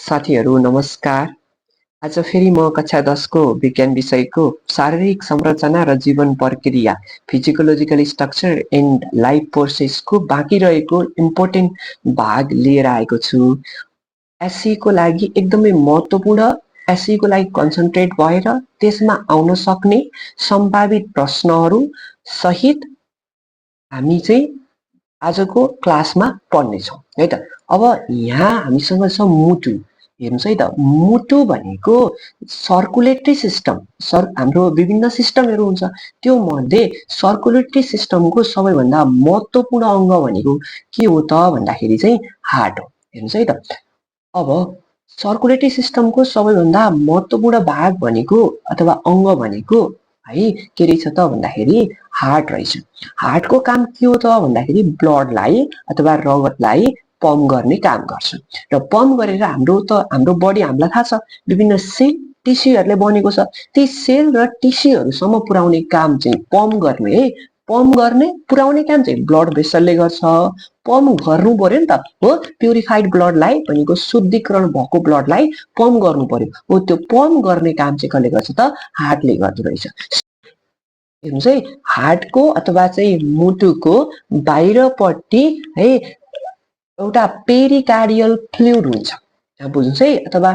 साथीहरू नमस्कार। आज फेरि म कक्षा 10 को विज्ञान विषयको शारीरिक संरचना र जीवन प्रक्रिया फिजियोलोजिकल स्ट्रक्चर एन्ड लाइफ प्रोसेसको बाँकी रहेको इम्पोर्टेन्ट भाग लिएर आएको छु। एसई को लागि एकदमै महत्त्वपूर्ण, एसई को लागि कन्सन्ट्रेट भएर त्यसमा आउन सक्ने सम्भावित प्रश्नहरू सहित हामी चाहिँ आजको क्लासमा पढ्नेछौँ है त। अब यहाँ हामीसँग छ मुटु। हेर्नुहोस् है त, मुटु भनेको सर्कुलेटरी सिस्टम, हाम्रो विभिन्न सिस्टमहरू हुन्छ, त्यो मध्ये सर्कुलेटरी सिस्टमको सबैभन्दा महत्त्वपूर्ण अङ्ग भनेको के हो त भन्दाखेरि चाहिँ हार्ट हो। हेर्नुहोस् है त, अब सर्कुलेटरी सिस्टमको सबैभन्दा महत्त्वपूर्ण भाग भनेको अथवा अङ्ग भनेको है के रहेछ त भन्दाखेरि हार्ट रहेछ। हार्टको काम के हो त भन्दाखेरि ब्लडलाई अथवा रगतलाई पम्प गर्ने काम गर्छ र पम्प गरेर हाम्रो बडी, हामीलाई थाहा छ विभिन्न सेल टिस्युहरूले बनेको छ, ती सेल र टिस्युहरूसम्म पुर्याउने काम चाहिँ पम्प गर्ने है, पम्प गर्ने पुर्याउने काम चाहिँ ब्लड भेसलले गर्छ। पम्प गर्नु पर्यो नि त हो, प्युरिफाइड ब्लडलाई भनेको शुद्धिकरण भएको ब्लडलाई पम्प गर्नु पर्यो हो, त्यो पम्प गर्ने काम चाहिँ कसले गर्छ त हार्टले गर्दो रहेछ। हेर्नुहोस् है, हार्टको अथवा चाहिँ मुटुको बाहिरपट्टि है एउटा पेरिकार्डियल फ्लुइड हुन्छ, बुझ्नुहोस् है, अथवा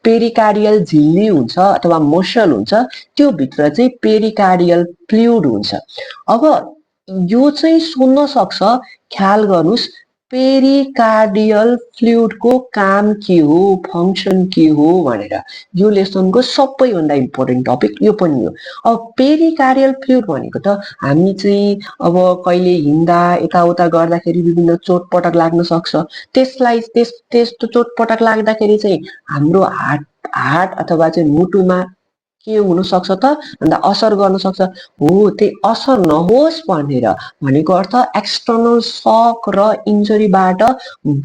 पेरिकार्डियल झिल्ली हुन्छ अथवा मसल हुन्छ, त्यो भित्र चाहिँ पेरिकार्डियल फ्लुइड हुन्छ। अब यो चाहिँ सोध्न सक्छ, ख्याल गर्नुस्, पेरिकार्डियल फ्लुइडको काम के हो, फङ्सन के हो भनेर। यो लेसनको सबैभन्दा इम्पोर्टेन्ट टपिक यो पनि हो। अब पेरिकार्डियल फ्लुइड भनेको त हामी चाहिँ अब कहिले हिँड्दा यताउता गर्दाखेरि विभिन्न चोटपटक लाग्न सक्छ, त्यसलाई त्यस्तो चोटपटक लाग्दाखेरि चाहिँ हाम्रो हार्ट अथवा चाहिँ मुटुमा के हुन सक्छ त भन्दा असर गर्न सक्छ हो। त्यही असर नहोस् भनेर भनेको अर्थ एक्सटर्नल सक र इन्जरीबाट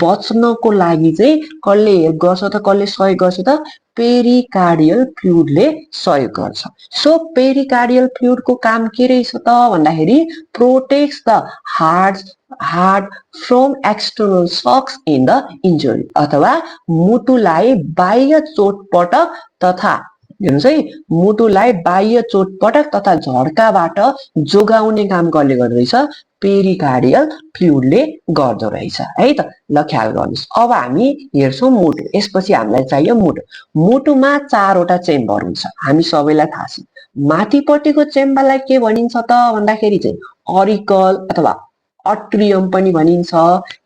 बच्नको लागि चाहिँ कसले हेल्प गर्छ त, कसले सहयोग गर्छ त, पेरिकार्डियल फ्लुइडले सहयोग गर्छ। सो पेरिकार्डियल फ्लुइडको काम के रहेछ त भन्दाखेरि protects the heart from external shocks in the injury, अथवा मुटुलाई बाह्य चोटपटक तथा हेर्नुहोस् है, मुटुलाई बाह्य चोटपटक तथा झड्काबाट जोगाउने काम कसले गर्दो रहेछ, पेरिकार्डियल फ्लुइडले गर्दो रहेछ है त। ल ख्याल गर्नुहोस्, अब हामी हेर्छौँ मुटु, यसपछि हामीलाई चाहियो मुटु। मुटुमा चारवटा चेम्बर हुन्छ, हामी सबैलाई थाहा छ। माथिपट्टिको चेम्बरलाई के भनिन्छ त भन्दाखेरि चाहिँ अरिकल अथवा अट्रियम पनि भनिन्छ।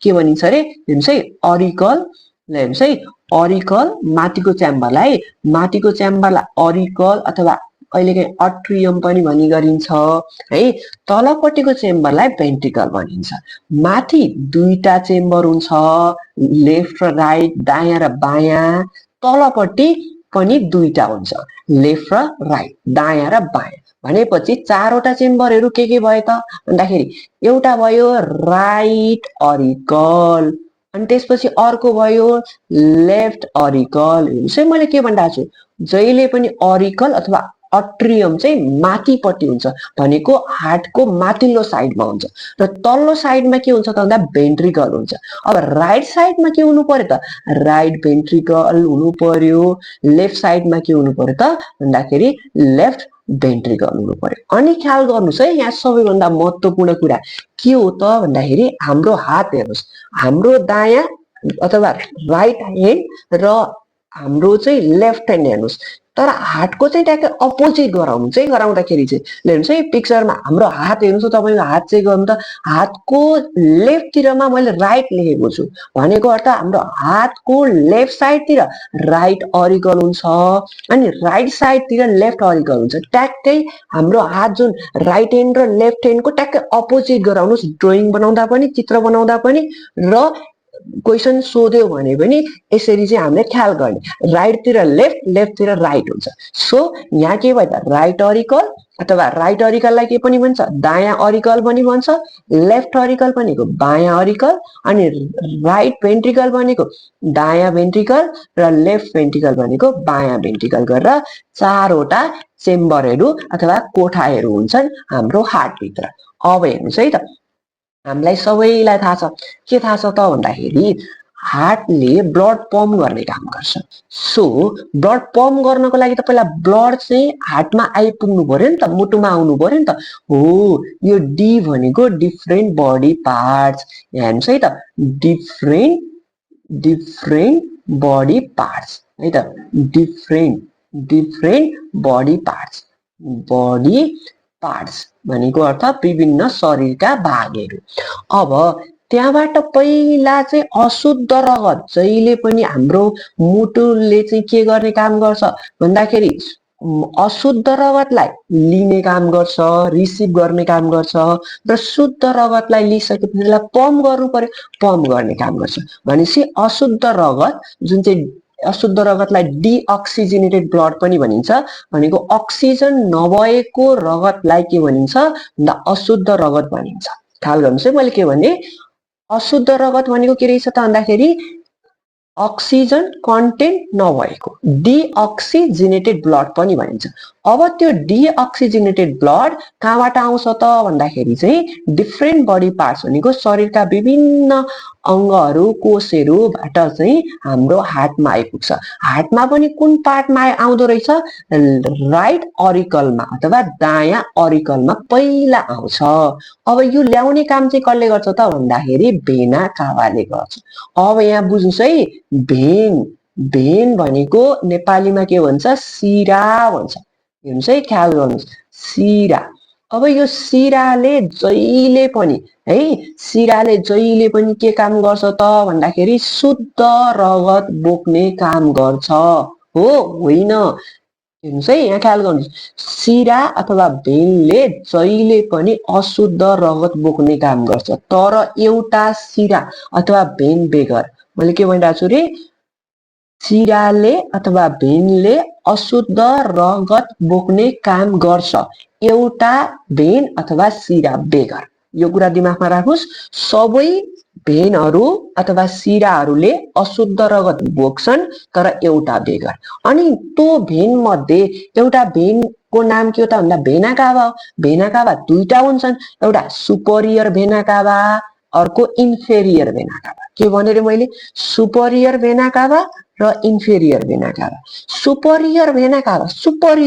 के भनिन्छ अरे, हेर्नुहोस् है, अरिकल, हेर्नुहोस् है, अरिकल माथिको च्याम्बरलाई अरिकल अथवा कहिलेकाहीँ अट्रियम पनि भनी गरिन्छ है। तलपट्टिको चेम्बरलाई भेन्ट्रिकल भनिन्छ। माथि दुईटा चेम्बर हुन्छ, लेफ्ट र राइट, दायाँ र बायाँ। तलपट्टि पनि दुईटा हुन्छ, लेफ्ट र राइट, दायाँ र बायाँ। भनेपछि चारवटा चेम्बरहरू के भए त भन्दाखेरि एउटा भयो राइट अरिकल, अनि त्यसपछि अर्को भयो लेफ्ट अरिकल। हेर्नुहोस् है, मैले के भनिरहेको छु, जहिले पनि अरिकल अथवा अट्रियम चाहिँ माथिपट्टि हुन्छ, भनेको हार्टको माथिल्लो साइडमा हुन्छ, र तल्लो साइडमा के हुन्छ त भन्दा भेन्ट्रिकल हुन्छ। अब राइट साइडमा के हुनु पर्यो त, राइट भेन्ट्रिकल हुनु पर्यो। लेफ्ट साइडमा के हुनु पर्यो त भन्दाखेरि लेफ्ट भेन्ट्रिकल हुनु पर्यो। अनि ख्याल गर्नुहोस् है, यहाँ सबैभन्दा महत्त्वपूर्ण कुरा के हो त भन्दाखेरि हाम्रो हात हेर्नुहोस्, हाम्रो दायाँ अथवा राइट ह्यान्ड र हाम्रो चाहिँ लेफ्ट ह्यान्ड हेर्नुहोस्, तर हातको चाहिँ ट्याक्कै अपोजिट गराउँदाखेरि चाहिँ हेर्नुहोस् है, पिक्चरमा हाम्रो हात हेर्नुहोस्, तपाईँको हात चाहिँ गर्नु त हातको लेफ्टतिरमा मैले राइट लेखेको छु, भनेको अर्थ हाम्रो हातको लेफ्ट साइडतिर राइट अरिकल हुन्छ अनि राइट साइडतिर लेफ्ट अरिकल हुन्छ। ट्याक्कै हाम्रो हात जुन राइट ह्यान्ड र लेफ्ट ह्यान्डको ट्याक्कै अपोजिट गराउनुहोस्, ड्रइङ बनाउँदा पनि, चित्र बनाउँदा पनि, र क्वेसन सोध्यो भने पनि यसरी चाहिँ हामीले ख्याल गर्ने, राइटतिर लेफ्ट, लेफ्टतिर राइट हुन्छ। सो यहाँ के भयो त राइट अरिकल अथवा राइट अरिकललाई के पनि भन्छ, दायाँ अरिकल पनि भन्छ, लेफ्ट अरिकल भनेको बायाँ अरिकल, अनि राइट भेन्ट्रिकल भनेको दायाँ भेन्ट्रिकल र लेफ्ट भेन्ट्रिकल भनेको बायाँ भेन्ट्रिकल गरेर चारवटा चेम्बरहरू अथवा कोठाहरू हुन्छन् हाम्रो हार्टभित्र। अब हेर्नुहोस् है त, हामीलाई सबैलाई थाहा छ, के थाहा छ त भन्दाखेरि हार्टले ब्लड पम्प गर्ने काम गर्छ। सो ब्लड पम्प गर्नको लागि त पहिला ब्लड चाहिँ हार्टमा आइपुग्नु पर्यो नि त, मुटुमा आउनु पर्यो नि त। हो, यो डी भनेको डिफ्रेन्ट बडी पार्ट्स। यहाँ हेर्नुहोस् है त, डिफ्रेन्ट बडी पार्ट्स है त, डिफ्रेन्ट बडी पार्ट्स भनेको अर्थ विभिन्न शरीरका भागहरू। अब त्यहाँबाट पहिला चाहिँ अशुद्ध रगत जहिले पनि हाम्रो मुटुले चाहिँ के गर्ने काम गर्छ भन्दाखेरि अशुद्ध रगतलाई लिने काम गर्छ, रिसिभ गर्ने काम गर्छ र शुद्ध रगतलाई लिइसकेपछि त्यसलाई पम्प गर्नु पर्यो, पम्प गर्ने काम गर्छ। भनेपछि अशुद्ध रगत जुन चाहिँ अशुद्ध रगतलाई डिअक्सिजेनेटेड ब्लड पनि भनिन्छ, भनेको अक्सिजन नभएको रगतलाई के भनिन्छ भन्दा अशुद्ध रगत भनिन्छ। ख्याल गर्नुहोस् है, मैले के भने अशुद्ध रगत भनेको के रहेछ त भन्दाखेरि अक्सिजन कन्टेन्ट नभएको डिअक्सिजेनेटेड ब्लड पनि भनिन्छ। अब त्यो डिअक्सिजेनेटेड ब्लड कहाँबाट आउँछ त भन्दाखेरि चाहिँ डिफ्रेन्ट बडी पार्ट्स भनेको शरीरका विभिन्न अङ्गहरू कोषहरूबाट चाहिँ हाम्रो हार्टमा आइपुग्छ। हार्टमा पनि कुन पार्टमा आउँदो रहेछ, राइट अरिकलमा अथवा दायाँ अरिकलमा पहिला आउँछ। अब यो ल्याउने काम चाहिँ कसले गर्छ त भन्दाखेरि भेना काभाले गर्छ। अब यहाँ बुझ्नुहोस् है, भेन भनेको नेपालीमा के भन्छ, सिरा भन्छ। हेर्नुहोस् है, ख्याल गर्नुहोस्, सिरा। अब यो सिराले जहिले पनि के काम गर्छ त भन्दाखेरि शुद्ध रगत बोक्ने काम गर्छ, हो होइन। हेर्नुहोस् है, यहाँ ख्याल गर्नुहोस्, सिरा अथवा भेनले जहिले पनि अशुद्ध रगत बोक्ने काम गर्छ, तर एउटा सिरा अथवा भेन बेगर। मैले के भनिरहेको छु रे, सिराले अथवा भेनले अशुद्ध रगत बोक्ने काम गर्छ, एउटा भेन अथवा सिरा बेगर। यो कुरा दिमागमा राख्नुहोस्, सबै भेनहरू अथवा सिराहरूले अशुद्ध रगत बोक्छन् तर एउटा बेगर। अनि त्यो भेन मध्ये एउटा भेनको नाम के हो त भन्दा भेना काभा हो। भेना काभा दुईटा हुन्छन्, एउटा सुपरियर भेना काभा, अर्को इन्फेरियर भेना काभा। के भने रे मैले, सुपरियर भेना काभा र इन्फेरियर भेना काभा। सुपरियर भेना काभा, सुपर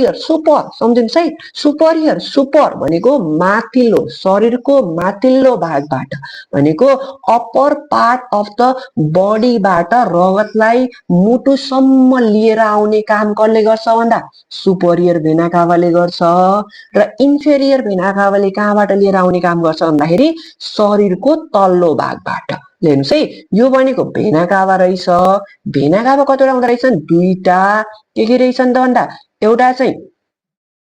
सम्झिनुहोस् है, सुपर भनेको माथिल्लो, शरीरको माथिल्लो भागबाट भनेको अप्पर पार्ट अफ द बडीबाट रगतलाई मुटुसम्म लिएर आउने काम कसले गर्छ भन्दा सुपरियर भेना काभाले गर्छ। र इन्फेरियर भेना काभाले कहाँबाट लिएर आउने काम गर्छ भन्दाखेरि शरीरको तल्लो भागबाट। हेर्नुहोस् है, यो भनेको भेना काभा रहेछ। भेना काभा कतिवटा हुँदो रहेछन्, दुईटा। के रहेछन् त भन्दा एउटा चाहिँ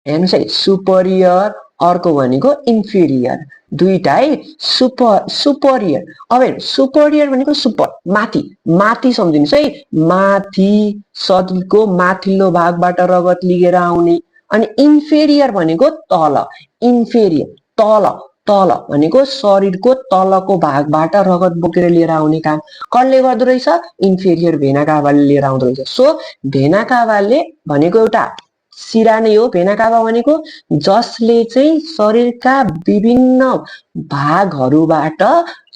हेर्नुहोस् है सुपरियर, अर्को भनेको इन्फेरियर, दुईटा है। सुपरियर, अब सुपरियर भनेको सुपर माथि सम्झिनुहोस् है, माथि शरीरको माथिल्लो भागबाट रगत लिएर आउने। अनि इन्फेरियर भनेको तल, इन्फेरियर तल भनेको शरीरको तलको भागबाट रगत बोकेर लिएर आउने काम कसले गर्दो रहेछ, इन्फेरियर भेना काभाले लिएर आउँदो रहेछ। सो भेना काभाले भनेको एउटा सिरा नै हो भेना काभा भनेको, जसले चाहिँ शरीरका विभिन्न भागहरूबाट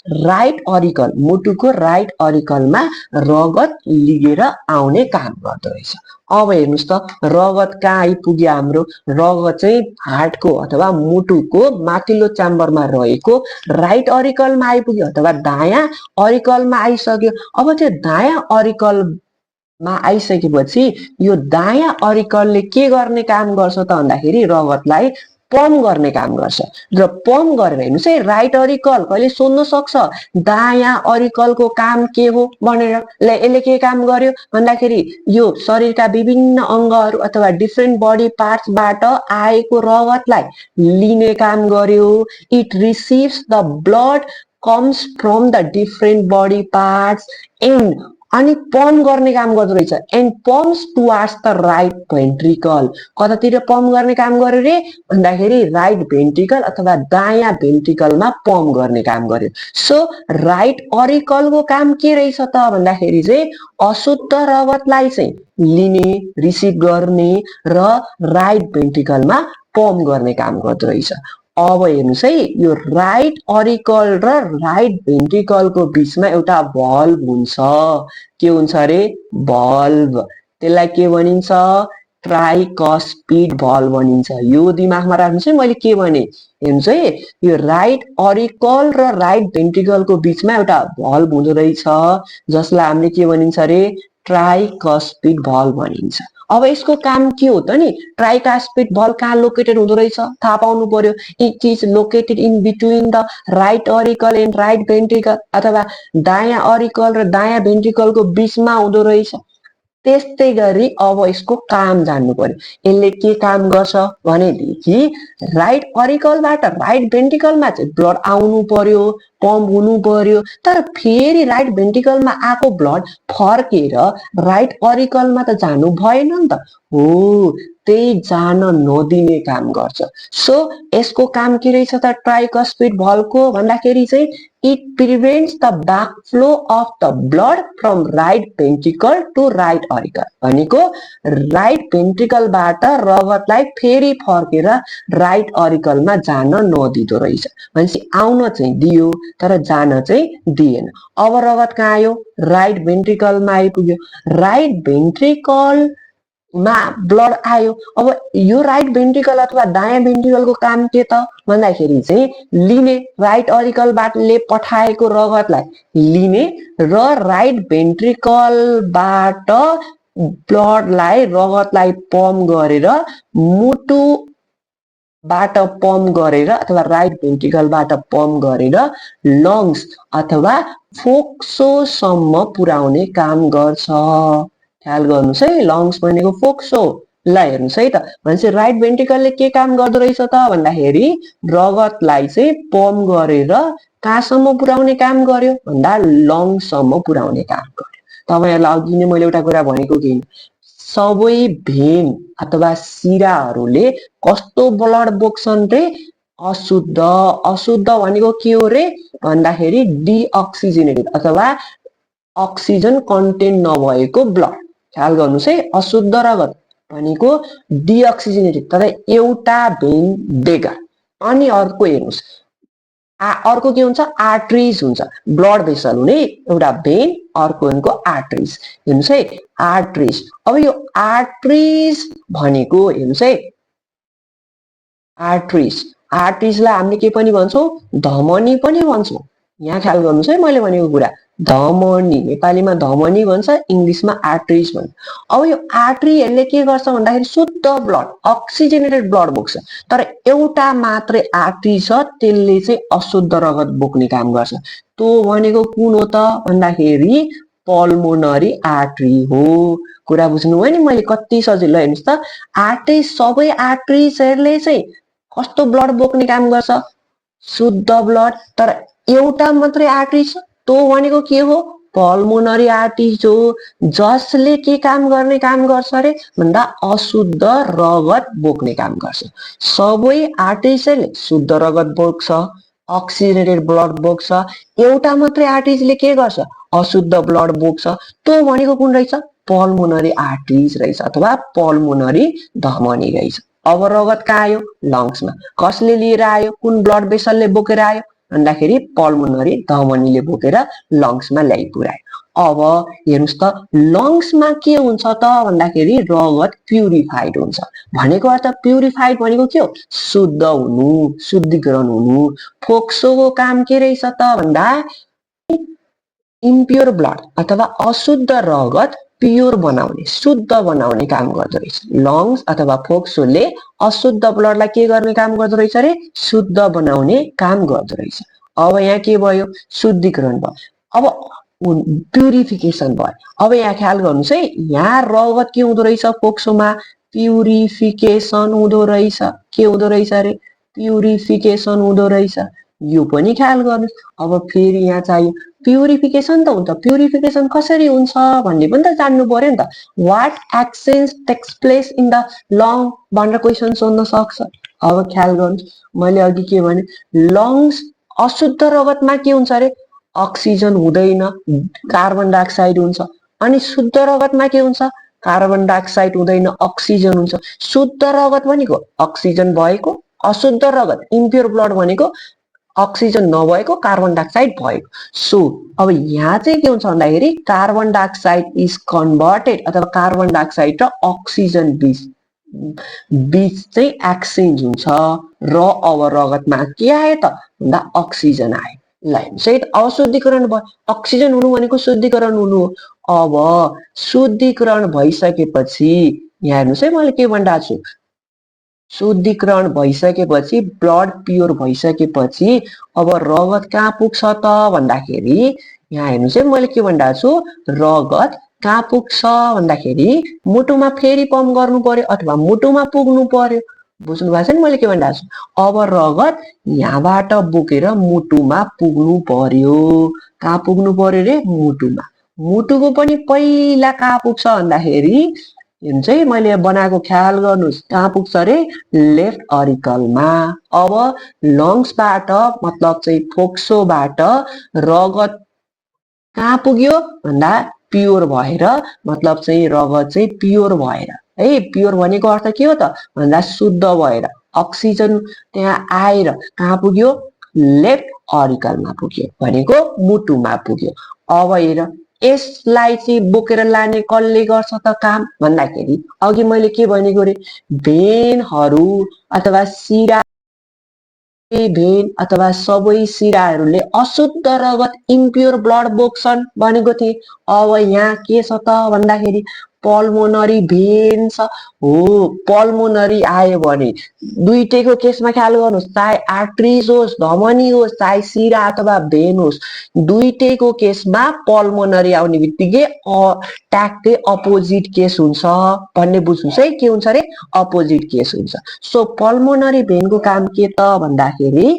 राइट अरिकल, मुटुको राइट अरिकलमा रगत लिएर आउने काम गर्दो रहेछ। अब हेर्नुहोस् त, रगत कहाँ आइपुग्यो हाम्रो, रगत चाहिँ हार्टको अथवा मुटुको माथिल्लो च्याम्बरमा रहेको राइट अरिकलमा आइपुग्यो अथवा दायाँ अरिकलमा आइसक्यो। अब त्यो दायाँ अरिकलमा आइसकेपछि यो दायाँ अरिकलले के गर्ने काम गर्छ त भन्दाखेरि रगतलाई पम्प गर्ने काम गर्छ। र पम्प गरेर हेर्नुहोस् है, राइट अरिकल कहिले सोध्न सक्छ दायाँ अरिकलको काम के हो भनेर। यसले के काम गर्यो भन्दाखेरि यो शरीरका विभिन्न अङ्गहरू अथवा डिफ्रेन्ट बडी पार्ट्सबाट आएको रगतलाई लिने काम गर्यो। It receives the blood comes from the different body parts and, अनि पम्प गर्ने काम गर्दो रहेछ, and pumps towards the right ventricle. कतातिर पम्प गर्ने काम गर्यो रे भन्दाखेरि राइट भेन्ट्रिकल अथवा दायाँ भेन्ट्रिकलमा पम्प गर्ने काम गर्यो। सो राइट अरिकलको काम के रहेछ त भन्दाखेरि चाहिँ अशुद्ध रगतलाई चाहिँ लिने, रिसिभ गर्ने र राइट भेन्ट्रिकलमा पम्प गर्ने काम गर्दो रहेछ। अब हेर्नुहोस् है, यो राइट अरिकल र राइट भेन्ट्रिकलको बिचमा एउटा भल्भ हुन्छ। के हुन्छ अरे? भल्भ। त्यसलाई के भनिन्छ? ट्राइकस्पिड भल्भ भनिन्छ। यो दिमागमा राख्नुहोस् है, मैले के भने। हेर्नुहोस् है, यो राइट अरिकल र राइट भेन्ट्रिकलको बिचमा एउटा भल्भ हुँदो रहेछ, जसलाई हामीले के भनिन्छ अरे? ट्राइकस्पिड भल्भ भनिन्छ। अब यसको काम के हो त नि? ट्राइकस्पिड भल्भ कहाँ लोकेटेड हुँदो रहेछ थाहा पाउनु पर्यो। It is located in between the right auricle and right ventricle, अथवा दायाँ अरिकल र दायाँ भेन्ट्रिकलको बिचमा हुँदो रहेछ। त्यस्तै गरी अब यसको काम जान्नु पर्यो। यसले के काम गर्छ भनेदेखि राइट अरिकलबाट राइट भेन्ट्रिकलमा चाहिँ ब्लड आउनु पर्यो, पम्प हुनु पर्यो। तर फेरि राइट भेन्ट्रिकलमा आएको ब्लड फर्केर राइट अरिकलमा त जानु भएन नि त। हो, त्यही जान नदिने काम गर्छ। सो यसको काम के रहेछ त ट्राइकस्पिड भल्भको भन्दाखेरि चाहिँ it prevents the backflow of the blood from right ventricle to right auricle। भनेको राइट भेन्ट्रिकलबाट रगतलाई फेरि फर्केर राइट अरिकलमा जान नदिदो रहेछ। भनेपछि आउन चाहिँ दियो तर जान चाहिँ दिएन। अब रगत कहाँ आयो? राइट भेन्ट्रिकलमा आइपुग्यो। राइट भेन्ट्रिकल मा ब्लड आयो। अब यो राइट भेन्ट्रिकल अथवा दायाँ भेन्ट्रिकलको काम के त भन्दाखेरि चाहिँ लिने, राइट अरिकलबाटले पठाएको रगतलाई लिने र राइट भेन्ट्रिकलबाट ब्लडलाई रगतलाई पम्प गरेर मुटुबाट पम्प गरेर अथवा राइट भेन्ट्रिकलबाट पम्प गरेर लङ्स अथवा फोक्सोसम्म पुर्याउने काम गर्छ। ख्याल गर्नुहोस् है, लङ्स भनेको फोक्सो। ल हेर्नुहोस् है त, भनेपछि राइट भेन्ट्रिकलले के काम गर्दो रहेछ त भन्दाखेरि रगतलाई चाहिँ पम्प गरेर कहाँसम्म पुर्याउने काम गर्यो भन्दा लङ्ससम्म पुर्याउने काम गर्यो। तपाईँहरूलाई अघि नै मैले एउटा कुरा भनेको कि सबै भेन अथवा सिराहरूले कस्तो ब्लड बोक्छन् रे? अशुद्ध। अशुद्ध भनेको के हो रे भन्दाखेरि डिअक्सिजनेटेड अथवा अक्सिजन कन्टेन्ट नभएको ब्लड। ख्याल गर्नुहोस् है, अशुद्ध रगत भनेको डिअक्सिजनेटेड तर एउटा भेन बेगर। अनि अर्को हेर्नुहोस्, अर्को के हुन्छ? आर्टरिज हुन्छ। ब्लड भेसल हुने एउटा भेन, अर्को भनेको आर्टरिज। हेर्नुहोस् है, आर्टरिज। अब यो आर्टरिज भनेको हेर्नुहोस् है, आर्टरिज, आर्टरिजलाई हामीले के पनि भन्छौँ? धमनी पनि भन्छौँ। यहाँ ख्याल गर्नुहोस् है, मैले भनेको कुरा धमनी, नेपालीमा धमनी भन्छ, इङ्ग्लिसमा आर्टरिज भन्छ। अब यो आर्टरीहरूले के गर्छ भन्दाखेरि शुद्ध ब्लड अक्सिजनेटेड ब्लड बोक्छ। तर एउटा मात्रै आर्टरी छ, त्यसले चाहिँ अशुद्ध रगत बोक्ने काम गर्छ। त्यो भनेको कुन हो त भन्दाखेरि पल्मोनरी आर्टरी हो। कुरा बुझ्नुभयो नि मैले कति सजिलो? हेर्नुहोस् त, आर्टरिज, सबै आर्टरिजहरूले चाहिँ कस्तो ब्लड बोक्ने काम गर्छ? शुद्ध ब्लड। तर एउटा मात्रै आर्टरी छ, त्यो भनेको के हो? पल्मोनरी आर्टरिज हो, जसले के काम गर्ने काम गर्छ अरे भन्दा अशुद्ध रगत बोक्ने काम गर्छ। सबै आर्टरिजले शुद्ध रगत बोक्छ, अक्सिजनेटेड ब्लड बोक्छ। एउटा मात्रै आर्टरिजले के गर्छ? अशुद्ध ब्लड बोक्छ। त्यो भनेको कुन रहेछ? पल्मोनरी आर्टरिज रहेछ अथवा पल्मोनरी धमनी रहेछ। अब रगत कहाँ आयो? लङ्समा। कसले लिएर आयो? कुन ब्लड भेसलले बोकेर आयो भन्दाखेरि पल्मोनरी धमनीले बोकेर लङ्समा ल्याइ पुर्यायो। अब हेर्नुहोस् त, लङ्समा के हुन्छ त भन्दाखेरि रगत प्युरिफाइड हुन्छ। भनेको अर्थ प्युरिफाइड भनेको के हो? शुद्ध हुनु, शुद्धिकरण हुनु। फोक्सोको काम के रहेछ त भन्दा इम्प्योर ब्लड अथवा अशुद्ध रगत प्योर बनाउने, शुद्ध बनाउने काम गर्दो रहेछ। लङ्स अथवा फोक्सोले अशुद्ध ब्लडलाई के गर्ने काम गर्दो रहेछ अरे? शुद्ध बनाउने काम गर्दो रहेछ। अब यहाँ के भयो? शुद्धिकरण भयो। अब प्युरिफिकेसन भयो। अब यहाँ ख्याल गर्नुहोस् है, यहाँ रगत के हुँदो रहेछ? फोक्सोमा प्युरिफिकेसन हुँदो रहेछ। के हुँदो रहेछ अरे? प्युरिफिकेसन हुँदो रहेछ। यो पनि ख्याल गर्नुहोस्। अब फेरि यहाँ चाहियो प्युरिफिकेसन त हुन्छ, प्युरिफिकेसन कसरी हुन्छ भन्ने पनि त जान्नु पर्यो नि त। What exchange takes place in the lung भनेर क्वेसन सोध्न सक्छ। अब ख्याल गर्नुहोस्, मैले अघि के भने, लङ्स अशुद्ध रगतमा के हुन्छ अरे? अक्सिजन हुँदैन, कार्बन डाइअक्साइड हुन्छ। अनि शुद्ध रगतमा के हुन्छ? कार्बन डाइअक्साइड हुँदैन, अक्सिजन हुन्छ। शुद्ध रगत भनेको अक्सिजन भएको, अशुद्ध रगत इम्प्योर ब्लड भनेको अक्सिजन नभएको कार्बन डाइअक्साइड भएको। सो अब यहाँ चाहिँ के हुन्छ भन्दाखेरि कार्बन डाइअक्साइड इज कन्भर्टेड अथवा कार्बन डाइअक्साइड र अक्सिजन बीच चाहिँ एक्सचेन्ज हुन्छ र अब रगतमा के आयो त भन्दा अक्सिजन आयो। ल हेर्नुहोस् है अशुद्धिकरण भयो, अक्सिजन हुनु भनेको शुद्धिकरण हुनु हो। अब शुद्धिकरण भइसकेपछि यहाँ हेर्नुहोस् है मैले के भनिरहेको छु, शुद्धिकरण भइसकेपछि ब्लड प्योर भइसकेपछि अब रगत कहाँ पुग्छ त भन्दाखेरि यहाँ हेर्नुहोस् है मैले के भनिरहेको छु, रगत कहाँ पुग्छ भन्दाखेरि मुटुमा फेरि पम्प गर्नु पर्यो अथवा मुटुमा पुग्नु पर्यो। बुझ्नु भएको छ नि मैले के भनिरहेको छु। अब रगत यहाँबाट बोकेर मुटुमा पुग्नु पर्यो। कहाँ पुग्नु पर्यो रे? मुटुमा। मुटुको पनि पहिला कहाँ पुग्छ भन्दाखेरि चाहिँ मैले बनाएको ख्याल गर्नुहोस्, कहाँ पुग्छ रे? लेफ्ट अरिकलमा। अब लङ्सबाट मतलब चाहिँ फोक्सोबाट रगत कहाँ पुग्यो भन्दा प्योर भएर, मतलब चाहिँ रगत चाहिँ प्योर भएर है। प्योर भनेको अर्थ के हो त भन्दा शुद्ध भएर अक्सिजन त्यहाँ आएर कहाँ पुग्यो? लेफ्ट अरिकलमा पुग्यो भनेको मुटुमा पुग्यो। अब हेर यसलाई चाहिँ बोकेर लाने कसले गर्छ त काम भन्दाखेरि अघि मैले के भनेको रे, भेनहरू अथवा शिरा भेन अथवा सबै शिराहरूले अशुद्ध रगत इम्प्योर ब्लड बोक्छन् भनेको थिएँ। अब यहाँ के छ त भन्दाखेरि पल्मोनरी भेन छ हो। पल्मोनरी आयो भने दुईटैको केसमा ख्याल गर्नुहोस्, चाहे आर्ट्रिज होस्, धमनी होस्, चाहे शिरा अथवा भेन होस्, दुईटैको केसमा पल्मोनरी आउने बित्तिकै ट्याक्कै अपोजिट केस हुन्छ भन्ने बुझ्नुहोस् है। के हुन्छ रे? अपोजिट केस हुन्छ। सो पल्मोनरी भेनको काम के त भन्दाखेरि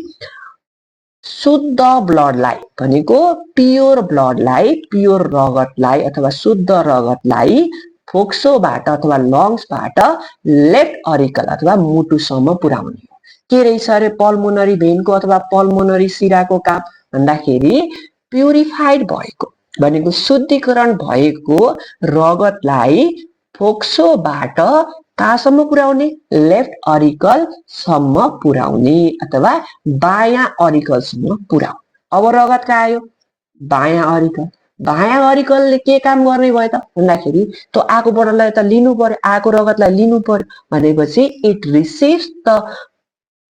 शुद्ध ब्लडलाई भनेको प्योर ब्लडलाई, प्योर रगतलाई अथवा शुद्ध रगतलाई फोक्सोबाट अथवा लङ्सबाट लेफ्ट अरिकल अथवा मुटुसम्म पुर्याउने हो। के रहेछ अरे पल्मोनरी भेनको अथवा पल्मोनरी शिराको काम भन्दाखेरि प्युरिफाइड भएको भनेको शुद्धिकरण भएको रगतलाई फोक्सोबाट कहाँसम्म पुर्याउने? लेफ्ट अरिकलसम्म पुर्याउने अथवा बायाँ अरिकलसम्म पुर्याउने। अब रगत कहाँ आयो? बायाँ अरिकल। बायाँ अरिकलले के काम गर्ने भयो त भन्दाखेरि त्यो आएको बडलाई त लिनु पर्यो, आएको रगतलाई लिनु पर्यो भनेपछि it receives the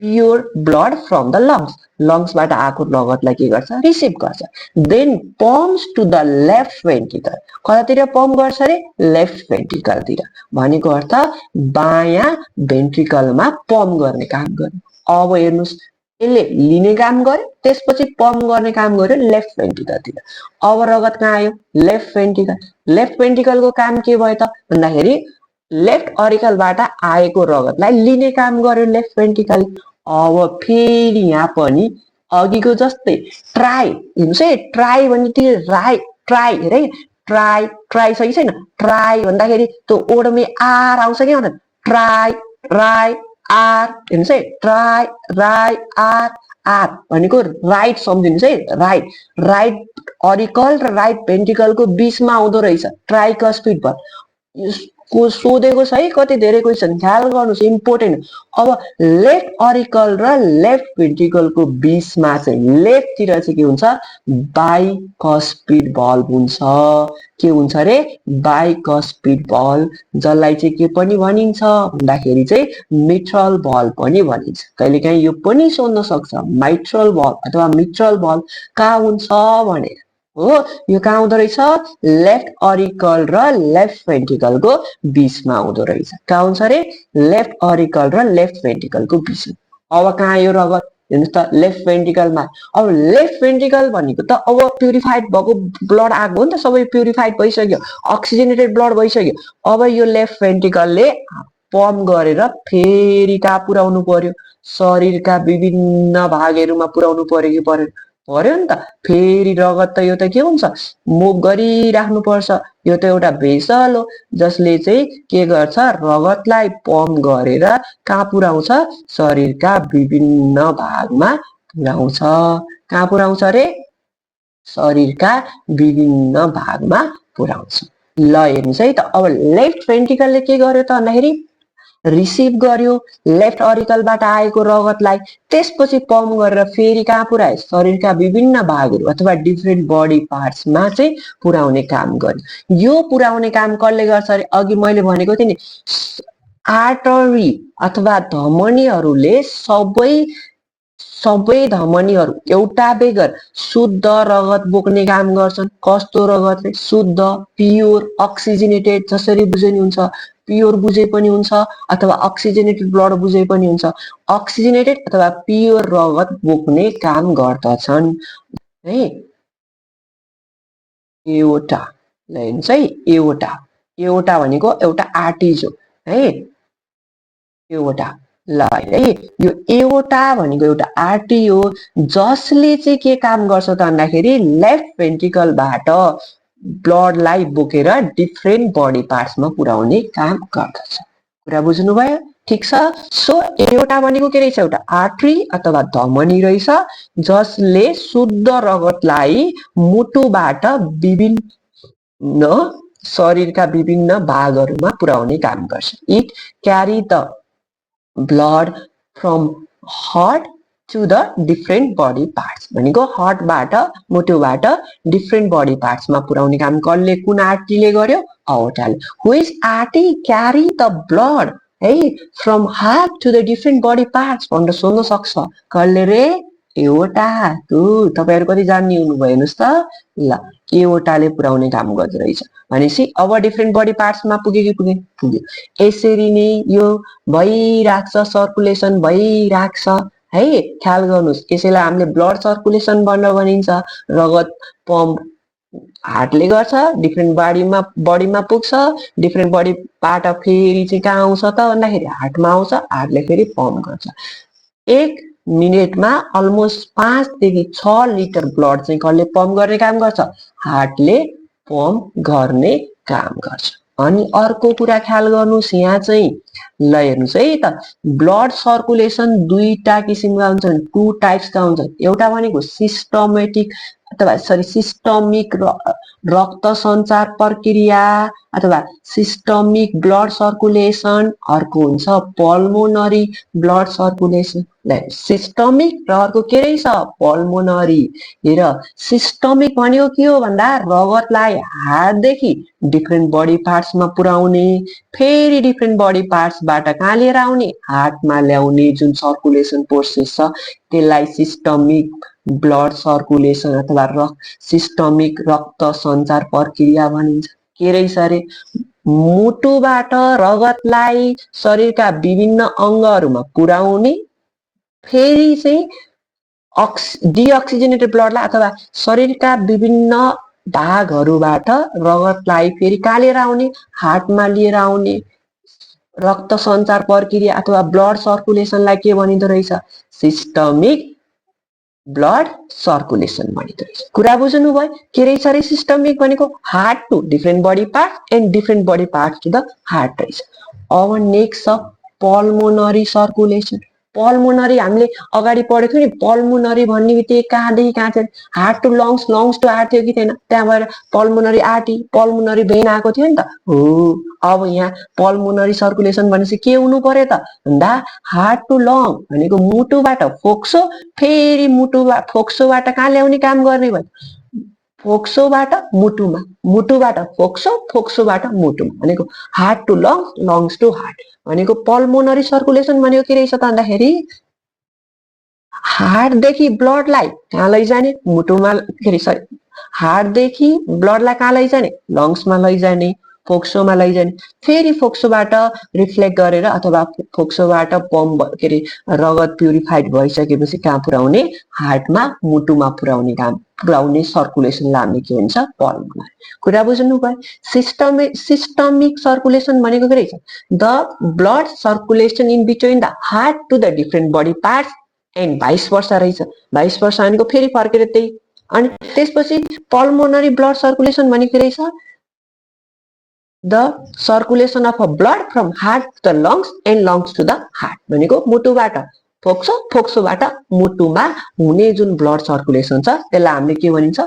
pure blood from the lungs. लङ्सबाट आएको रगतलाई के गर्छ? रिसिभ गर्छ। Then pumps to the left ventricle. कतातिर पम्प गर्छ रे? लेफ्ट भेन्ट्रिकलतिर। भनेको अर्थ बायाँ भेन्ट्रिकलमा पम्प गर्ने काम गर्यो। अब हेर्नुहोस् यसले लिने काम गर्यो, त्यसपछि पम्प गर्ने काम गर्यो लेफ्ट भेन्ट्रिकलतिर। अब रगत कहाँ आयो? Left ventricle. लेफ्ट भेन्ट्रिकलको काम के भयो त भन्दाखेरि लेफ्ट अरिकलबाट आएको रगतलाई लिने काम गर्यो लेफ्ट भेन्ट्रिकल। अब फेरि यहाँ पनि अघिको जस्तै ट्राई, हेर्नुहोस् है, ट्राई भने राई ट्राई हेरे ट्राई ट्राई छ कि छैन? ट्राई भन्दाखेरि त्यो ओडमे आर आउँछ क्या भन्दा ट्राई राई आर। हेर्नुहोस् है ट्राई राई आर। आर भनेको राइट सम्झिनुहोस् है, राइट राइट अरिकल र राइट भेन्ट्रिकलको बिचमा आउँदो रहेछ ट्राइकस्पिड भयो। सोधेको छ है कति धेरै क्वेसन, ख्याल गर्नुहोस् इम्पोर्टेन्ट। अब लेफ्ट अरिकल र लेफ्ट भेन्ट्रिकलको बिचमा चाहिँ लेफ्टतिर चाहिँ के हुन्छ? बाइकस्पिड भल्भ हुन्छ। के हुन्छ रे? बाइकस्पिड भल्भ, जसलाई चाहिँ के पनि भनिन्छ भन्दाखेरि चाहिँ मिट्रल भल्भ पनि भनिन्छ। कहिलेकाहीँ यो पनि सोध्न सक्छ, माइट्रल भल्भ अथवा मिट्रल भल्भ कहाँ हुन्छ भनेर हो। यो कहाँ आउँदो रहेछ? लेफ्ट अरिकल र लेफ्ट भेन्ट्रिकलको बिचमा आउँदो रहेछ। कहाँ हुन्छ रे? लेफ्ट अरिकल र लेफ्ट भेन्ट्रिकलको बिचमा। अब कहाँ आयो रगत? हेर्नुहोस् त लेफ्ट भेन्ट्रिकलमा। अब लेफ्ट भेन्ट्रिकल भनेको त अब प्युरिफाइड भएको ब्लड आएको हो नि त, सबै प्युरिफाइड भइसक्यो, अक्सिजनेटेड ब्लड भइसक्यो। अब यो लेफ्ट भेन्ट्रिकलले पम्प गरेर फेरि कहाँ पुर्याउनु पर्यो? शरीरका विभिन्न भागहरूमा पुर्याउनु पर्यो कि पर्यो? पर्यो नि त। फेरि रगत त यो त के हुन्छ? मुभ गरिराख्नु पर्छ। यो त एउटा भेसल हो जसले चाहिँ के गर्छ? रगतलाई पम्प गरेर कहाँ पुर्याउँछ? शरीरका विभिन्न भागमा पुर्याउँछ। कहाँ पुर्याउँछ रे? शरीरका विभिन्न भागमा पुर्याउँछ। ल हेर्नुहोस् है त, अब लेफ्ट भेन्ट्रिकलले के गर्यो त भन्दाखेरि रिसिभ गर्यो लेफ्ट अरिकलबाट आएको रगतलाई, त्यसपछि पम्प गरेर फेरि कहाँ पुर्यायो, शरीरका विभिन्न भागहरू अथवा डिफ्रेन्ट बडी पार्ट्समा चाहिँ पुर्याउने काम गर्यो। यो पुर्याउने काम कसले गर्छ अरे, अघि मैले भनेको थिएँ नि, आर्टरी अथवा धमनीहरूले सबै धमनीहरू एउटा बेगर शुद्ध रगत बोक्ने काम गर्छन्। कस्तो रगत, शुद्ध प्योर अक्सिजनेटेड, जसरी बुझे नि हुन्छ, प्योर बुझे पनि हुन्छ अथवा अक्सिजनेटेड ब्लड बुझे पनि हुन्छ, अक्सिजनेटेड अथवा प्योर रगत बोक्ने काम गर्दछन् है। एओर्टा भनेको एउटा आर्टिज हो है, एओर्टा ल है। यो एओर्टा भनेको एउटा आर्टी हो जसले चाहिँ के काम गर्छ त भन्दाखेरि लेफ्ट भेन्ट्रिकलबाट ब्लडलाई बोकेर डिफ्रेन्ट बडी पार्ट्समा पुर्याउने काम गर्दछ। कुरा बुझ्नुभयो? ठिक छ। सो एओर्टा भनेको के रहेछ, एउटा आर्टरी अथवा धमनी रहेछ जसले शुद्ध रगतलाई मुटुबाट विभिन्न शरीरका विभिन्न भागहरूमा पुर्याउने काम गर्छ। It carry the blood from heart to the different body parts, भनेको हार्टबाट मुटुबाट डिफ्रेन्ट बडी पार्ट्समा पुर्याउने काम कसले, कुन आर्टीले गर्यो, एओर्टाले। Which artery carry the blood है from heart to the different body parts भनेर सोध्न सक्छ। कसले रे, एओर्टा। तपाईहरु कति जान्ने हुनुभयो हेर्नुस् त ल, एओर्टाले पुर्याउने काम गर्दो रहेछ भनेपछि अब डिफ्रेन्ट बडी पार्ट्समा पुग्यो। यसरी नै यो भइराख्छ, सर्कुलेसन भइराख्छ है। ख्याल गर्नुस्, यसैलाई हामीले ब्लड सर्कुलेसन भनेर भनिन्छ। रगत पम्प हार्टले गर्छ, डिफ्रेन्ट बडीमा पुग्छ, डिफ्रेन्ट बडीबाट फेरि चाहिँ कहाँ आउँछ त भन्दाखेरि हार्टमा आउँछ, हार्टले फेरि पम्प गर्छ। 1 मिनेटमा अलमोस्ट 5 देखि 6 लिटर ब्लड चाहिँ कसले पम्प गर्ने काम गर्छ, हार्टले पम्प गर्ने काम गर्छ। अनि अर्को कुरा ख्याल गर्नुस्, यहाँ चाहिँ ल हेर्नुस् है त, ब्लड सर्कुलेसन दुईटा किसिमका हुन्छन्, 2 टाइप्सका हुन्छन्। एउटा भनेको सिस्टमिक रक्त सञ्चार प्रक्रिया अथवा सिस्टमिक ब्लड सर्कुलेसन, अर्को हुन्छ पल्मोनरी ब्लड सर्कुलेसन। सिस्टमिक र अर्को के रहेछ, पल्मोनरी। हेर, सिस्टमिक भनेको के हो भन्दा रगतलाई हार्टदेखि डिफ्रेन्ट बडी पार्ट्समा पुर्याउने, फेरि डिफ्रेन्ट बडी पार्ट्सबाट कहाँ लिएर आउने, हार्टमा ल्याउने जुन सर्कुलेसन प्रोसेस छ त्यसलाई सिस्टमिक ब्लड सर्कुलेसन अथवा सिस्टमिक रक्त सञ्चार प्रक्रिया भनिन्छ। के रहेछ अरे, मुटुबाट रगतलाई शरीरका विभिन्न अङ्गहरूमा पुर्याउने, फेरि चाहिँ डिअक्सिजनेटेड ब्लडलाई अथवा शरीरका विभिन्न भागहरूबाट रगतलाई फेरि कहाँ लिएर आउने, हार्टमा लिएर आउने। रक्त सञ्चार प्रक्रिया अथवा ब्लड सर्कुलेसनलाई के भनिँदो रहेछ, सिस्टमिक ब्लड सर्कुलेसन भनिँदो रहेछ। कुरा बुझ्नु भयो? के रहेछ अरे सिस्टमिक भनेको, heart to different body part and different body part to the heart रहेछ। अब नेक्स्ट छ पल्मोनरी सर्कुलेसन। पल्मोनरी हामीले अगाडि पढेको थियौँ नि, पल्मोनरी भन्ने बित्तिकै कहाँदेखि कहाँ थियो, heart to lungs, lungs to heart थियो कि थिएन, त्यहाँ भएर पल्मोनरी आर्टी, पल्मोनरी भेन आएको थियो नि त हो। अब यहाँ पल्मोनरी सर्कुलेसन भनेपछि के हुनु पर्यो त भन्दा हार्ट टु लङ भनेको मुटुबाट फोक्सो, फेरि फोक्सोबाट कहाँ ल्याउने काम गर्ने भयो, फोक्सोबाट मुटुमा, मुटुबाट फोक्सो, फोक्सोबाट मुटुमा भनेको heart to lungs, lungs to heart भनेको पल्मोनरी सर्कुलेसन भनेको के रहेछ त भन्दाखेरि हार्टदेखि ब्लडलाई कहाँ लैजाने, मुटुमा, हार्टदेखि ब्लडलाई कहाँ लैजाने, लङ्समा लैजाने, फोक्सोमा लैजाने, फेरि फोक्सोबाट रिफ्लेक्ट गरेर अथवा फोक्सोबाट पम्प रगत प्युरिफाइड भइसकेपछि कहाँ पुर्याउने, हार्टमा, मुटुमा पुर्याउने सर्कुलेसनलाई हामीले के भन्छ, पल्मोनरी। कुरा बुझ्नु भयो? सिस्टमिक सर्कुलेसन भनेको के रहेछ, the blood circulation in between the heart to the different body parts and vice versa रहेछ। भाइस वर्सा भनेको फेरि फर्केर त्यही। अनि त्यसपछि पल्मोनरी ब्लड सर्कुलेसन भनेको के रहेछ, the circulation of a blood from heart to the lungs and lungs to the heart भनेको मुटुबाट फोक्सो, फोक्सोबाट मुटुमा हुने जुन ब्लड सर्कुलेसन छ त्यसलाई हामीले के भनिन्छ,